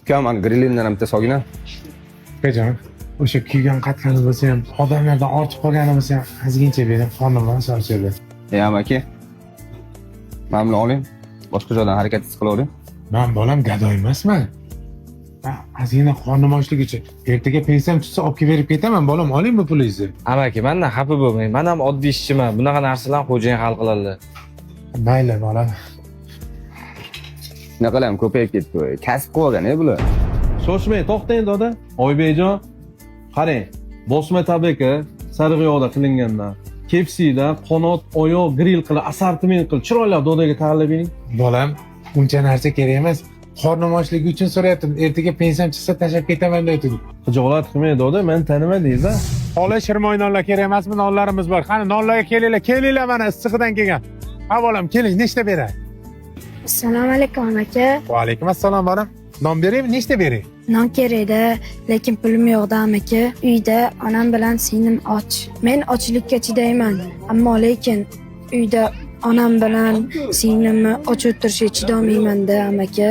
Ukam, ana grillindan ham bitta sogina. Akajon, o'sha kuygan qatqani bo'lsa ham, odamlardan ortib qolgani bo'lsa ham, ozgincha bering, qornim charchadi. Amaki. Mana buni oling. Boshqa joydan harakatsiz qilavering. Men bolam gado emasman. Ozgina qornim ochlik uchun ertaga pensiyam tutsa olib kelib berib ketaman, bolam, oling bu pulingizni. Amaki, mendan xafa bo'lmang. Men ham oddiy ishchiman. Bunaqa narsalar xo'jayin hal qiladi. Mayli, bolam. Naqalam ko'payib ketdi. Kasb qilib olgan bular. Shoshmang, to'xtang doda. Oybekjon, qarang. Bosma tabaka sariq yog'da qilingandan, KFC'da qanot, oyoq grill qilib, assortiment qilib, chiroyli dodaga tayyorlab bering. Bolam, uncha narsa kerak emas. Qornim ochligi uchun so'rayaptim. Ertaga pensiyam chiqsa tashlab ketaman deydi. Xijolat qilmang doda, men tanimadingiz-a? Xola shirmoy nonlar kerak emasmi? Nonlarimiz bor. Qani nonlarga kelinglar mana issiqdan kelgan. Ha bolam, keling, nechta beray? Assalomu alaykum aka. Va alaykum assalom bolam. Non beraymi, nechta beray? Non kerak-da, lekin pulim yo'q-da aka. Uyda onam bilan singlim och. Men ochlikka chidayman, ammo lekin uyda onam bilan singlimni och o'tirishga chidolmayman-da aka.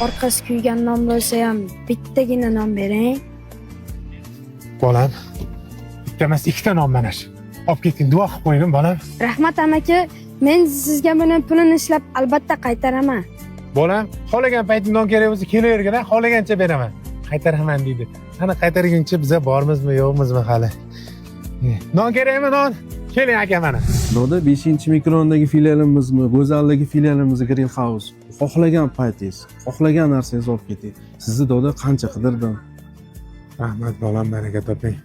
Orqasi kuygan non bo'lsa ham bittagina non bering. Bolam, bitta emas, ikkita non mana shu. Olib keting, duo qilib qo'ying bolam. Rahmat aka. Men sizga buni pulini ishlab albatta qaytaraman. Bolam, xohlagan payting non kerak bo'lsa kelavergin, xohlagancha beraman. Qaytaraman deydi. Qani qaytarguncha biza bormizmi, yo'qmizmi hali? Non kerakmi, non? Keling aka mana. Doda 5-mikrondagi filialimizmi, Go'zaldagi filialimizga Grill House. Xohlagan paytingiz, xohlagan narsangizni olib keting. Sizni doda qancha qidirdim. Rahmat bolam, baraka toping.